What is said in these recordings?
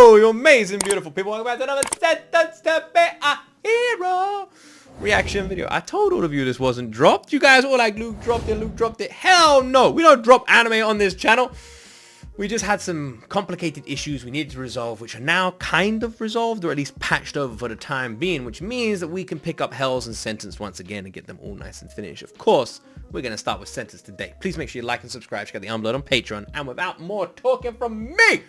Hello, you amazing, beautiful people. Welcome back to another Sentence to Be a Hero reaction video. I told all of you this wasn't dropped. You guys all like, Luke dropped it. Hell no, we don't drop anime on this channel. We just had some complicated issues we needed to resolve, which are now kind of resolved, or at least patched over for the time being, which means that we can pick up Hells and Sentence once again and get them all nice and finished. Of course, we're going to start with Sentence today. Please make sure you like and subscribe, check out the Unblood on Patreon, and without more talking from me,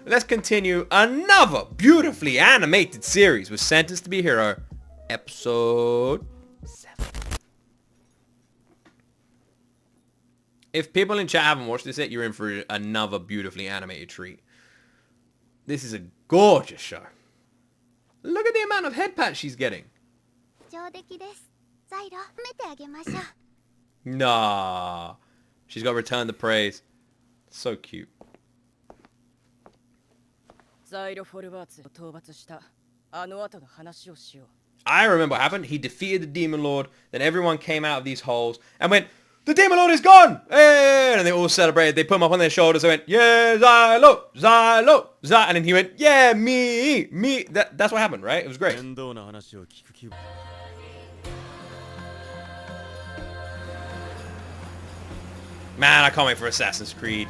let's continue another beautifully animated series with Sentence to Be a Hero, episode 7. If people in chat haven't watched this yet, you're in for another beautifully animated treat. This is a gorgeous show. Look at the amount of head pat she's getting. Nah. She's got to return the praise. So cute. I remember what happened. He defeated the Demon Lord. Then everyone came out of these holes and went, "The Demon Lord is gone!" Hey! And they all celebrated. They put him up on their shoulders. They went, "Yeah, Zylo! Zylo! Zy!" And then he went, "Yeah, me! That's what happened, right? It was great. Man, I can't wait for Assassin's Creed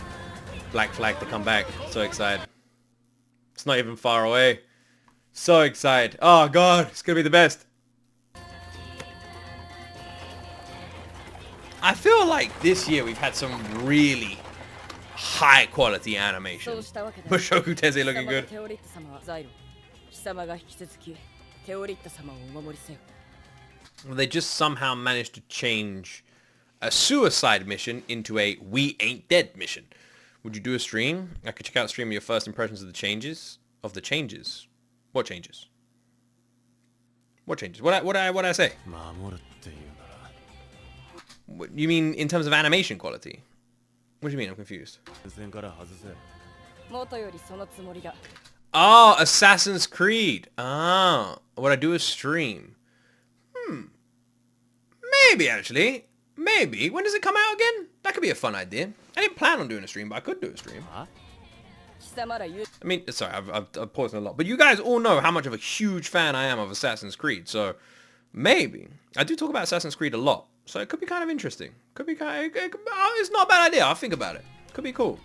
Black Flag to come back. So excited. It's not even far away. So excited. Oh god, it's gonna be the best. I feel like this year we've had some really high quality animation. Mushoku Tensei looking good. Well, they just somehow managed to change a suicide mission into a we ain't dead mission. Would you do a stream? I could check out a stream of your first impressions of the changes. What changes? What changes? What I say? What, you mean in terms of animation quality? What do you mean? I'm confused. Oh, Assassin's Creed. Ah, would I do a stream? Maybe actually. Maybe. When does it come out again? That could be a fun idea. I didn't plan on doing a stream, but I could do a stream. I mean, sorry, I've paused a lot. But you guys all know how much of a huge fan I am of Assassin's Creed. So, maybe. I do talk about Assassin's Creed a lot. So it could be kind of interesting. Could be kind of... it's not a bad idea. I'll think about it. Could be cool.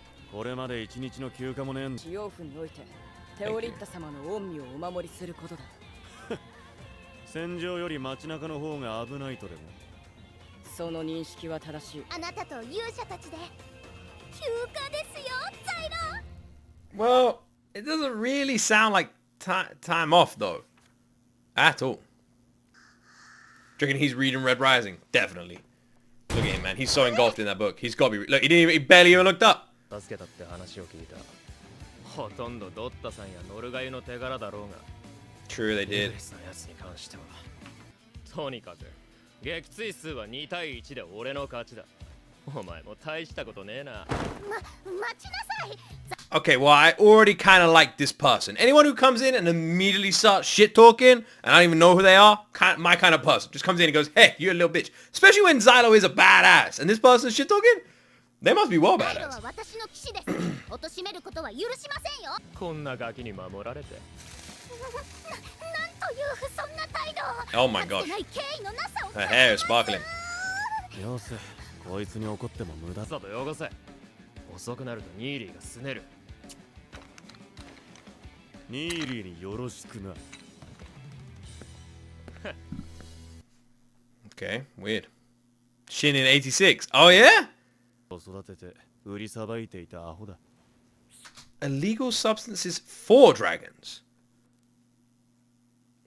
Well, it doesn't really sound like time off, though. At all. Do you reckon he's reading Red Rising? Definitely. Look at him, man. He's so engulfed in that book. He's got to be... Look, he barely even looked up. True, they did. Okay, well, I already kind of like this person. Anyone who comes in and immediately starts shit-talking, and I don't even know who they are, my kind of person. Just comes in and goes, "Hey, you're a little bitch." Especially when Zylo is a badass, and this person's shit-talking, they must be well badass. Oh my gosh. Her hair is sparkling. Okay, weird. Shin in 86. Oh yeah? Illegal substances for dragons.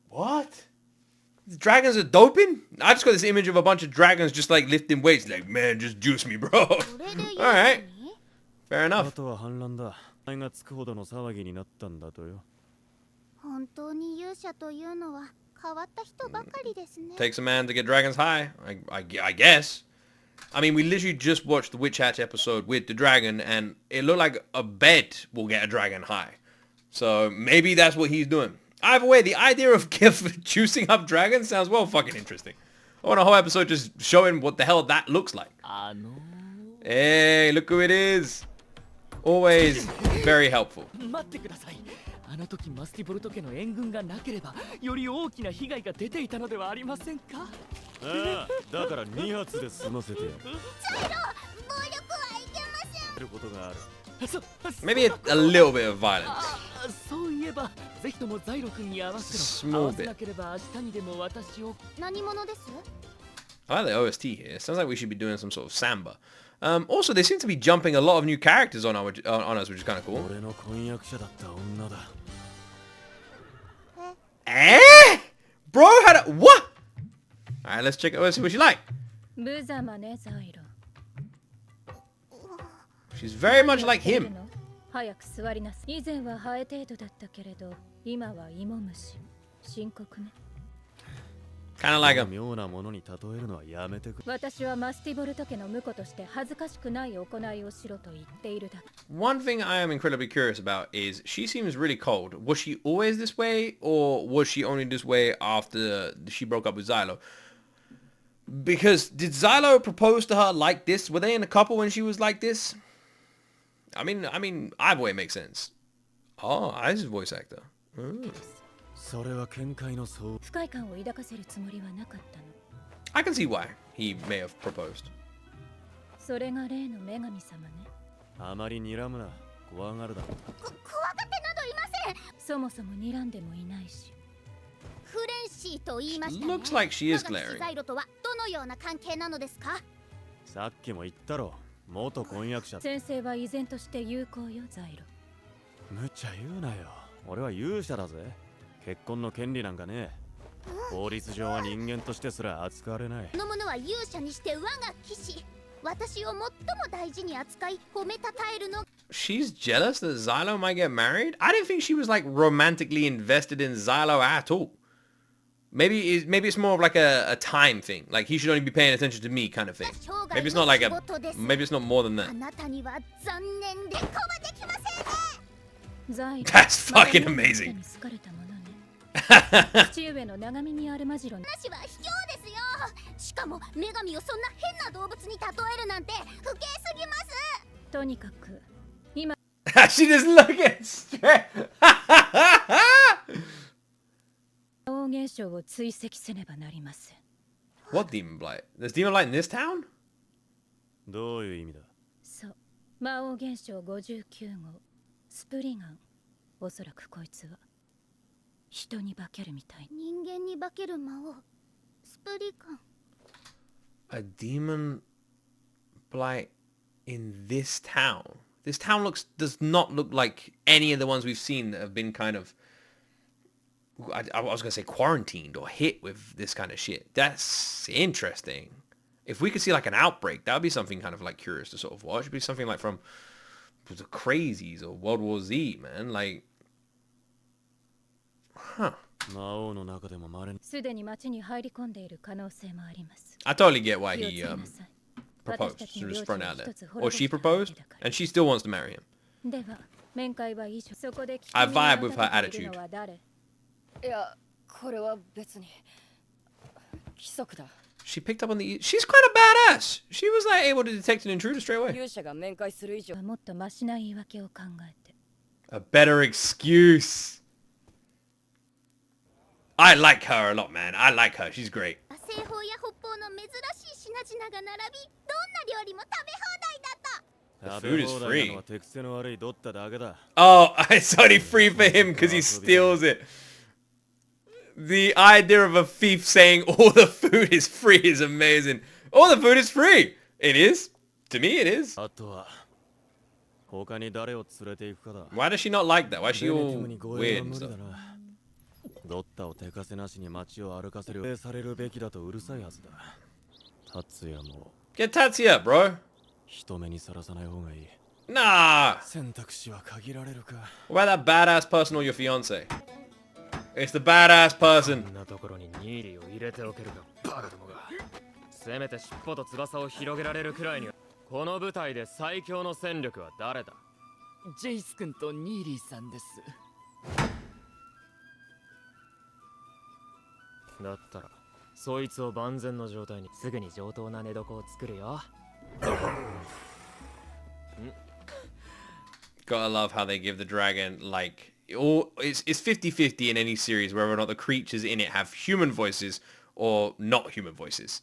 What? The dragons are doping? I just got this image of a bunch of dragons just like lifting weights. Like, man, just juice me, bro. Alright. Fair enough. Takes a man to get dragons high, I guess. I mean, we literally just watched the Witch Hatch episode with the dragon, and it looked like a bed will get a dragon high. So maybe that's what he's doing. Either way, the idea of juicing up dragons sounds well fucking interesting. I want a whole episode just showing what the hell that looks like. Hey, look who it is. Always very helpful. 待ってください。あの時マスティボルト家の援軍がなければより大きな被害が出ていたのではありませんか。ああ、だから2発で済ませてやる。暴力はいけません。ることがある。Maybe a little bit of violence. そういえばぜひともザイロ君に合わせろ。 Small 合わせ bit. なければ明日にでも私を。何者です？ I like the OST here. Sounds like we should be doing some sort of samba. Also, they seem to be jumping a lot of new characters on us, which is kind of cool. 俺の婚約者だった女だ。Eh? Bro had a what? Alright, let's check it. Let's see what she like. 無様ねザイロ。 She's very much like him. 早く座りなさい。以前はハエ程度だったけれど、今は芋虫。深刻ね。Kind of like him. 妙なものに例えるのはやめてくれ。私はマスティボルト家の婿として恥ずかしくない行いをしろと言っているだけ。One thing I am incredibly curious about is she seems really cold. Was she always this way, or was she only this way after she broke up with Xylo? Because did Xylo propose to her like this? Were they in a couple when she was like this? I mean, either way makes sense. Oh, this is voice actor. Oh. それは見解の相。不快感を抱かせるつもりはなかったの。I can see why he may have proposed. それが例の女神様ね。あまり睨むな。怖がるだろ。怖がってなどいません。そもそも睨んでもいないし。フレンシーと言いましたね。Looks like she is 我が父 glaring. ザイロとはどのような関係なのですか？さっきも言ったろ。元婚約者。先生は依然として有効よザイロ。無茶言うなよ。俺は勇者だぜ。結婚の権利なんかね。法律上は人間としてすら扱われない。この者は勇者にして我が騎士。私を最も大事に扱い褒めたたえるの。 She's jealous that Xylo might get married? I didn't think she was like romantically invested in Xylo at all. Maybe it's more of like a time thing. Like he should only be paying attention to me kind of thing. Maybe it's not like maybe it's not more than あ that. なたには残念でコマできませんね。ザイロ。 That's fucking amazing. 好かれたものね。父上の長耳アルマジロ。話は卑怯ですよ。しかも女神をそんな変な動物に例えるなんて不敬すぎます。とにかく今 She just looking straight. 王現象を追跡せねばなりません。 What demon blight? There's demon blight in this town? どういう意味だ。そう、魔王現象59号スプリガン。おそらくこいつは人に化けるみたい。人間に化ける魔王スプリカン。 A demon blight in this town. This town does not look like any of the ones we've seen that have been kind of, I was going to say quarantined or hit with this kind of shit. That's interesting. If we could see like an outbreak, that would be something kind of like curious to sort of watch. It'd be something like from the Crazies or World War Z, man. Like, huh. 魔王の中でも稀に。すでに町に入り込んでいる可能性もあります。 I totally get why 気を he つけなさい。 proposed. 私たち She の was 領 thrown 地を out there. 一つ Or she 滅ぼした proposed わけだから。 and she still wants to marry him. では面会は以上。そこで I 君が vibe with her 温めているのは誰？いや、これは別に規則だ。 She picked up on the... She's kind of badass. She was like able to detect an intruder straight away. 勇者が面会する以上、もっとマシな言い訳を考えて。 A better excuse. I like her a lot, man. I like her. She's great. 西方や北方の珍しい品々が並び、どんな料理も食べ放題だった。 The food is 食べ放題な free. のは手癖の悪いドッタだけだ。 Oh, it's only free for him because he steals it. The idea of a thief saying all the food is free is amazing. All the food is free. It is. To me, it is. あとは他に誰を連れて行くかだ。 Why does she not like that? Why is she ベネ all ティムに護衛 weird は and 無理 stuff? だな。ドッタを手かせなしに街を歩かせるされるべきだとうるさいはずだ。達也も Get Tatsuya, bro. 人目にさらさない方がいい。 Nah. 選択肢は限られるか。 What about that badass person or your fiance? It's the badass person. こんなところにニーリーを入れておけるかバカどもが。せめて尻尾と翼を広げられるくらいには。この舞台で最強の戦力は誰だ？ジェイス君とニーリーさんです。だったらそいつを万全の状態にすぐに上等な寝床を作るよ。Gotta love how they give the dragon, like, it's 50-50 in any series, whether or not the creatures in it have human voices or not human voices.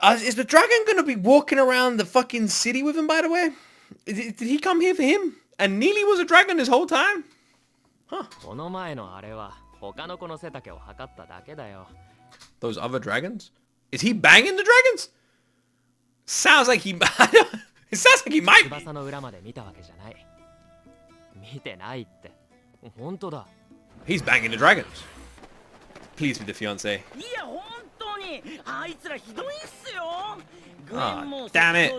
Is the dragon gonna be walking around the fucking city with him, by the way? Did he come here for him? And Neely was a dragon this whole time? Huh. この前のあれは他の子の背丈を測っただけだよ。 Those other dragons? Is he banging the dragons? Sounds like he... It sounds like he might be. 翼の裏まで見たわけじゃない。見てないって。本当だ。 He's banging the dragons. Please be the fiancé. いや本当にあいつらひどいっすよ。 Ah, damn it.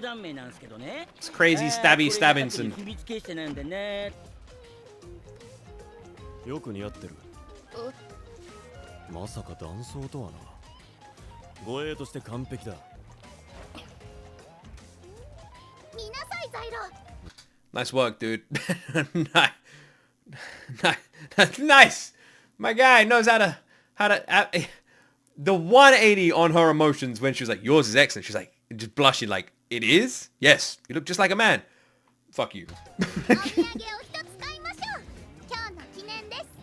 It's crazy stabby Stabbinson. よく似合ってる。まさか男装とはな。護衛として完璧だ。見なさいザイロ。 Nice work, dude. Nice. My guy knows how to the 180 on her emotions when she was like, yours is excellent. She's like, just blushing like, it is? Yes. You look just like a man. Fuck you.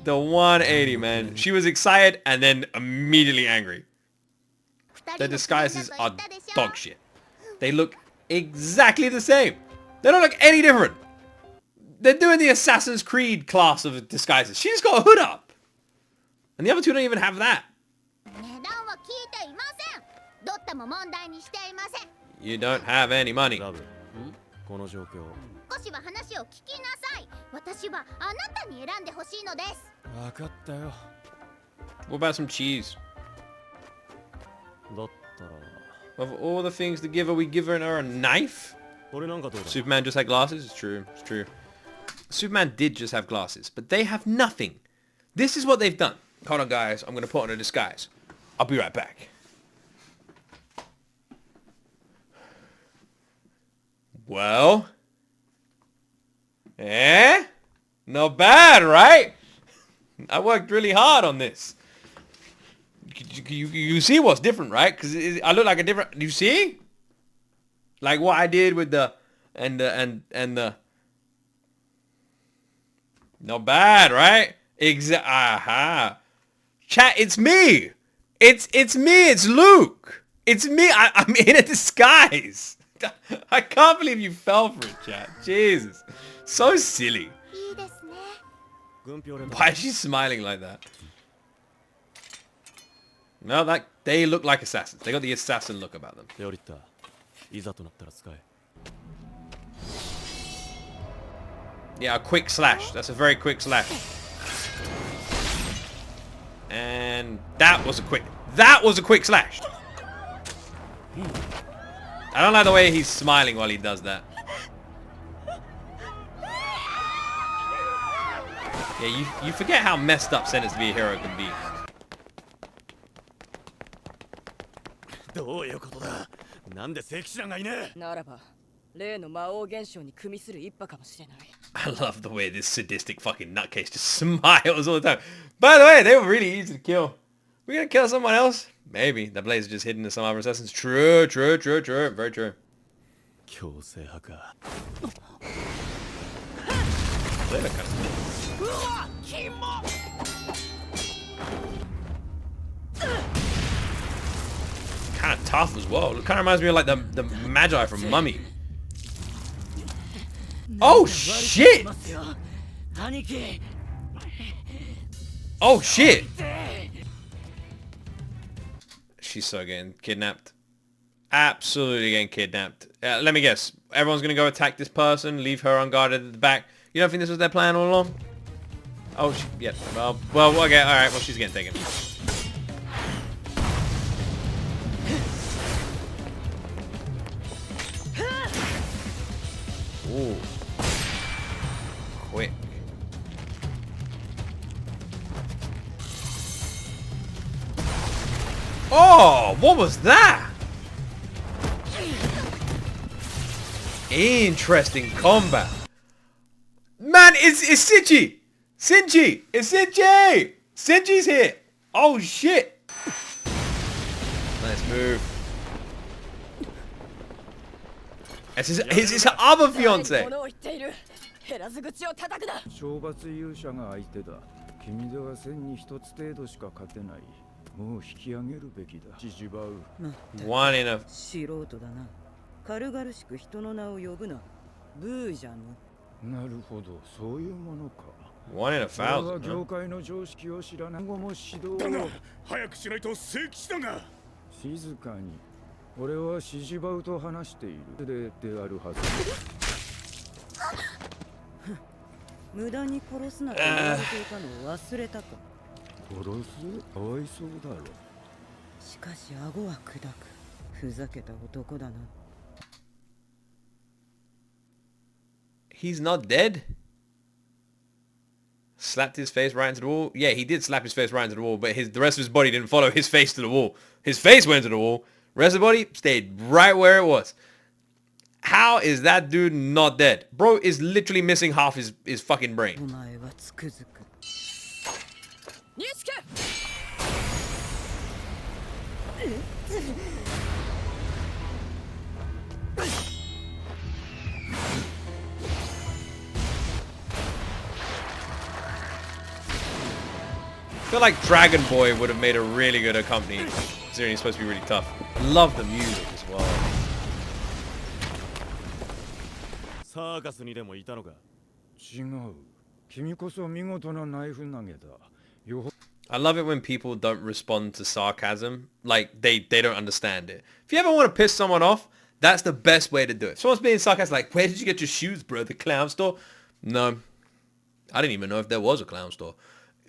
The 180, man. She was excited and then immediately angry. Their disguises are dog shit. They look exactly the same. They don't look any different. They're doing the Assassin's Creed class of disguises. She's got a hood up. And the other two don't even have that. You don't have any money. What about some cheese? Of all the things to give her, we give her a knife? Superman just had glasses? It's true. It's true. Superman did just have glasses, but they have nothing. This is what they've done. Hold on, guys. I'm going to put on a disguise. I'll be right back. Well. Eh? Not bad, right? I worked really hard on this. You see what's different, right? Because I look like a different... You see? Like what I did with the... And the... Not bad, right? Aha. Chat, it's me. It's me. It's Luke. It's me. I'm in a disguise. I can't believe you fell for it, chat. Jesus. So silly. Why is she smiling like that? No, they look like assassins. They got the assassin look about them. Yeah, a quick slash. That's a very quick slash. And that was a quick slash. I don't like the way he's smiling while he does that. Yeah, you forget how messed up Sentenced to be a Hero can be. I love the way this sadistic fucking nutcase just smiles all the time. By the way, they were really easy to kill. We're gonna kill someone else? Maybe. The blaze is just hidden in some other assassins. True. Very true. Kind of tough as well. It kind of reminds me of like the Magi from Mummy. Oh shit! Oh shit! She's so getting kidnapped. Absolutely getting kidnapped. Let me guess. Everyone's gonna go attack this person, leave her unguarded at the back. You don't think this was their plan all along? Oh, yeah. Well, okay, alright. Well, she's getting taken. Ooh. Quick. Oh, what was that? Interesting combat. Man, it's Shinji! Shinji! It's Shinji! Shinji's here! Oh shit! Nice move. It's his other fiance. 物を言っている。減らず口を叩くな。懲罰勇者が相手だ。君では千に一つ程度しか勝てない。もう引き上げるべきだ。縮う。One in a. 素人だな。軽々しく人の名を呼ぶな。ブーじゃの。なるほど、そういうものか。One in a 俺は thousand. 業 Huh? 界の常識を知らない。今後も指導を。早くしないと聖騎士だが。静かに。俺はシジバウと話している。であるはず。無駄に殺すなと言われていたのを忘れたか。殺す？かわいそうだろ。しかし顎は砕く。ふざけた男だな。He's not dead? Slapped his face right into the wall? Yeah, he did slap his face right into the wall, but the rest of his body didn't follow his face to the wall. His face went to the wall. Rest of the body stayed right where it was. How is that dude not dead? Bro is literally missing half his fucking お brain. 前はつくづく。ニスケ。I feel like Dragon Boy would have made a really good accompany, considering he's supposed to be really tough. Love the music as well. サーカスにでもいたのか。違う。君こそ見事なナイフ投げだ。よほ I love it when people don't respond to sarcasm. Like, they don't understand it. If you ever want to piss someone off, that's the best way to do it. If someone's being sarcastic, like, where did you get your shoes, bro? The clown store? No. I didn't even know if there was a clown store.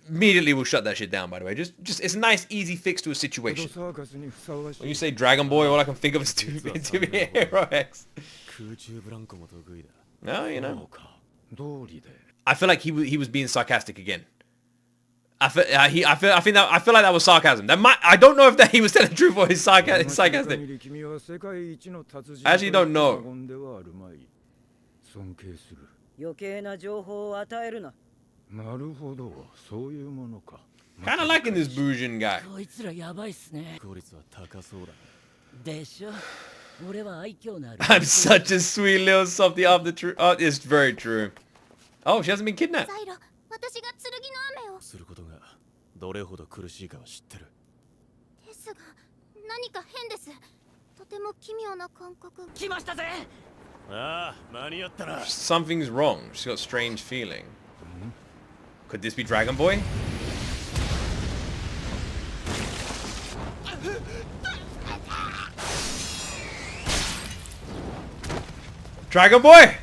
Immediately we'll shut that shit down, by the way. Just it's a nice, easy fix to a situation. サーカスにふさわし When い you。say Dragon Boy, all I can think of is 2 Hero X. 空中ブランコも得意だ。 No, you そ know. うか。道理で。 I feel like he was being sarcastic again. I feel like that was sarcasm. I don't know if that he was telling the truth or he's sarcastic. 君は世界一の達人 I actually don't know. 過言ではあるまい。尊敬する。余計な情報を与えるな。なるほど、そういうものか。 Kind of liking this Bujin guy. こいつらやばいっすね。効率は高そうだ。でしょ。俺は愛嬌のある。I'm such a sweet little softie of the truth. Oh, it's very true. Oh, she hasn't been kidnapped. ザイロ、私が剣の雨を。することがどれほど苦しいかは知ってる。ですが、何か変です。とても奇妙な感覚。来ましたぜ。ああ、間に合ったな。 Something's wrong. She's got a strange feeling. Could this be Dragon Boy? Dragon Boy!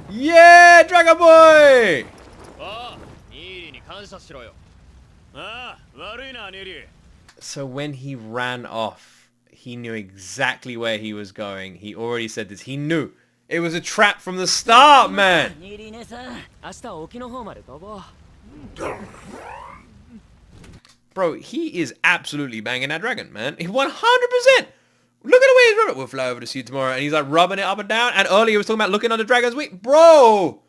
Yeah, Dragon Boy! ああ、ニーリーに感謝しろよ。ああ、悪いな、ネリー。 So when he ran off, he knew exactly where he was going. He already said this. He knew. It was a trap from the start, man! ニーリー姉さん、明日沖の方まで飛ぼう。Bro, he is absolutely banging that dragon, man. 100%! Look at the way he's rubbing it. We'll fly over to see you tomorrow. And he's like rubbing it up and down. And earlier he was talking about looking on the dragon's wing. Bro!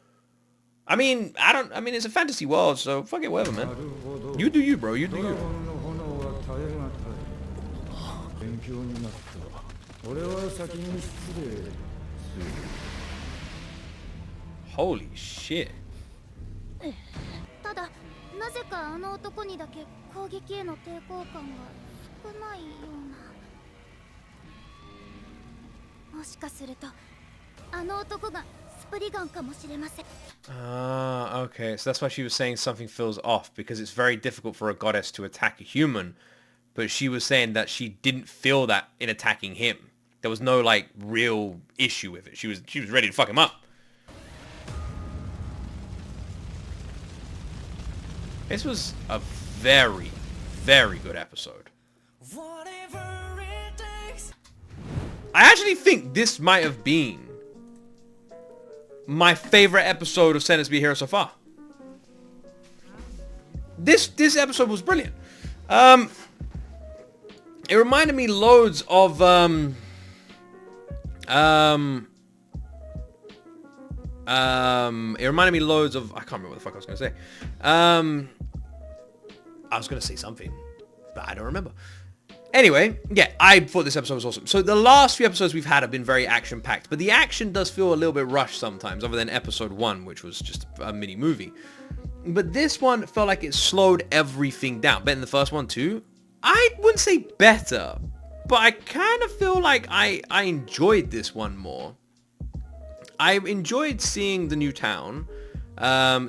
I mean, it's a fantasy world, so fuck it, whatever, man. You do you, bro. You do ドラ you. ゴンの炎は耐え難い。勉強になった。俺は先に失礼する。 Holy shit. ただ、なぜかあの男にだけ攻撃への抵抗感が少ないような。もしかすると、あの男がスプリガンかもしれません。Okay. So that's why she was saying something feels off, because it's very difficult for a goddess to attack a human. But she was saying that she didn't feel that in attacking him. There was no, like, real issue with it. She was ready to fuck him up. This was a very, very good episode. I actually think this might have been my favorite episode of Sentence Be Hero so far. This episode was brilliant. It reminded me loads of it reminded me loads of, I can't remember what the fuck I was gonna say. I was gonna say something, but I don't remember. Anyway, yeah, I thought this episode was awesome. So the last few episodes we've had have been very action-packed, but the action does feel a little bit rushed sometimes, other than episode 1, which was just a mini movie. But this one felt like it slowed everything down. Better than the first one too. I wouldn't say better, but I kind of feel like I enjoyed this one more. I enjoyed seeing the new town,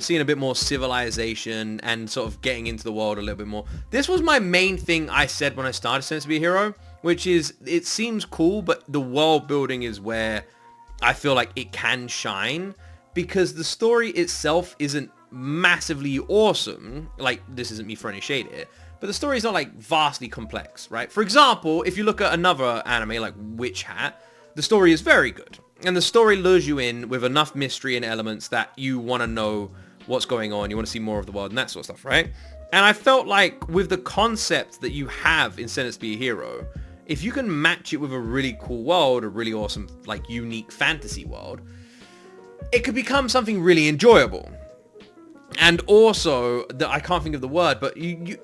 seeing a bit more civilization and sort of getting into the world a little bit more. This was my main thing I said when I started Sense to Be a Hero, which is it seems cool, but the world building is where I feel like it can shine, because the story itself isn't massively awesome. Like, this isn't me throwing any shade here, but the story is not like vastly complex, right? For example, if you look at another anime like Witch Hat, the story is very good. And the story lures you in with enough mystery and elements that you want to know what's going on. You want to see more of the world and that sort of stuff, right? And I felt like with the concept that you have in Sense to Be a Hero, if you can match it with a really cool world, a really awesome, like, unique fantasy world, it could become something really enjoyable. And also, I can't think of the word, but you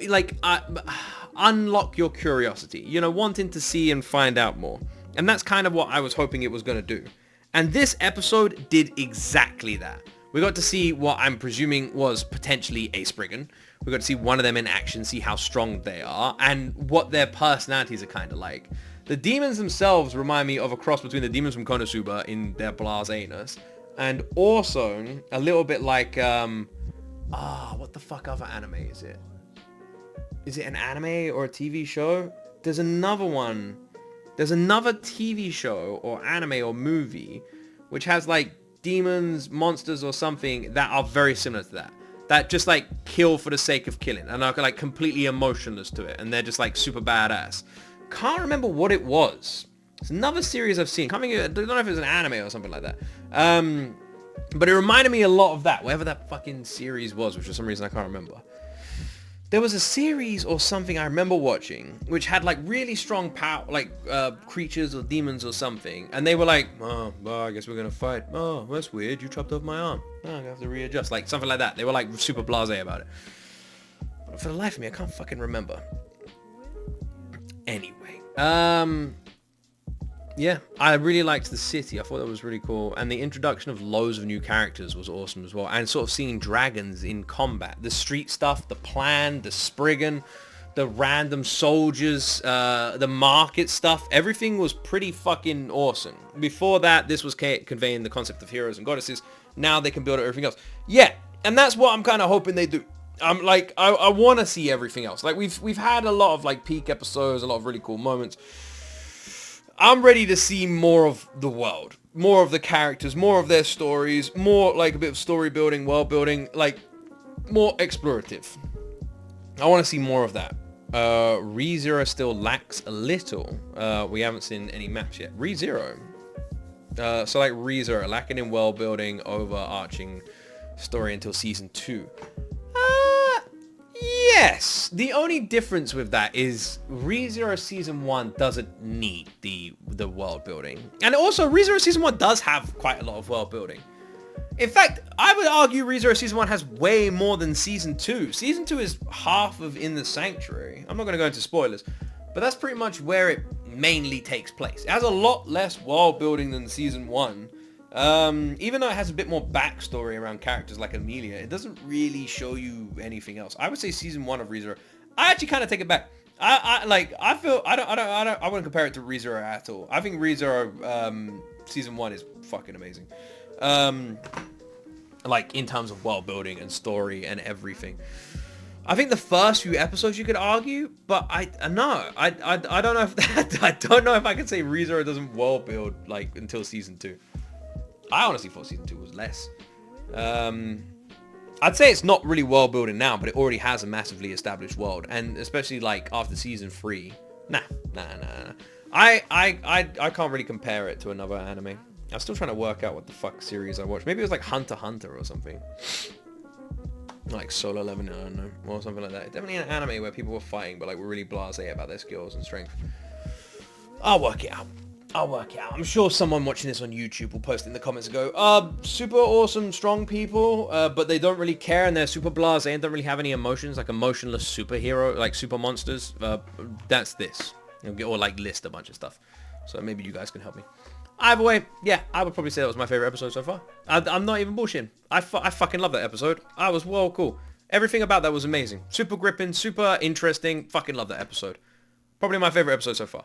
unlock your curiosity, you know, wanting to see and find out more. And that's kind of what I was hoping it was going to do. And this episode did exactly that. We got to see what I'm presuming was potentially a Spriggan. We got to see one of them in action, see how strong they are, and what their personalities are kind of like. The demons themselves remind me of a cross between the demons from Konosuba in their blaseness, and also a little bit like, what the fuck other anime is it? Is it an anime or a TV show? There's another one. There's another TV show or anime or movie which has like demons, monsters or something that are very similar to that. That just like kill for the sake of killing and are like completely emotionless to it. And they're just like super badass. Can't remember what it was. It's another series I've seen. I don't know if it was an anime or something like that. But it reminded me a lot of that. Whatever that fucking series was, which for some reason I can't remember. There was a series or something I remember watching which had like really strong power, like creatures or demons or something, and they were like, oh, well, I guess we're gonna fight. Oh, that's weird, you chopped off my arm. Oh, I'm gonna have to readjust, like something like that. They were like super blasé about it. But for the life of me, I can't fucking remember. Anyway, yeah, I really liked the city. I thought that was really cool. And the introduction of loads of new characters was awesome as well. And sort of seeing dragons in combat. The street stuff, the plan, the Spriggan, the random soldiers, the market stuff. Everything was pretty fucking awesome. Before that, this was conveying the concept of heroes and goddesses. Now they can build everything else. Yeah, and that's what I'm kind of hoping they do. I'm like, I want to see everything else. Like, we've had a lot of like peak episodes, a lot of really cool moments. I'm ready to see more of the world, more of the characters, more of their stories, more like a bit of story building, world building, like more explorative. I want to see more of that. ReZero still lacks a little. We haven't seen any maps yet. ReZero. So like ReZero, lacking in world building, overarching story until season 2. Yes, the only difference with that is ReZero Season 1 doesn't need the world building. And also, ReZero Season 1 does have quite a lot of world building. In fact, I would argue ReZero Season 1 has way more than Season 2. Season 2 is half of In the Sanctuary. I'm not going to go into spoilers, but that's pretty much where it mainly takes place. It has a lot less world building than Season 1. Even though it has a bit more backstory around characters like Amelia, it doesn't really show you anything else. I would say season 1 of ReZero. I actually kind of take it back. I wouldn't compare it to ReZero at all. I think ReZero season 1 is fucking amazing. Like in terms of world building and story and everything. I think the first few episodes you could argue, but I don't know if that, I don't know if I can say ReZero doesn't world build like until season 2. I honestly thought season 2 was less. I'd say it's not really world building now, but it already has a massively established world, and especially like after season 3. Nah. I can't really compare it to another anime. I'm still trying to work out what the fuck series I watched. Maybe it was like Hunter x Hunter or something. Like Solo Leveling, I don't know, or something like that. Definitely an anime where people were fighting, but like were really blasé about their skills and strength. I'll work it out. I'm sure someone watching this on YouTube will post in the comments and go, super awesome, strong people, but they don't really care and they're super blasé and don't really have any emotions, like emotionless superhero, like super monsters. That's this. Or like list a bunch of stuff. So maybe you guys can help me. Either way, yeah, I would probably say that was my favorite episode so far. I'm not even bullshitting. I fucking love that episode. I was well cool. Everything about that was amazing. Super gripping, super interesting. Fucking love that episode. Probably my favorite episode so far.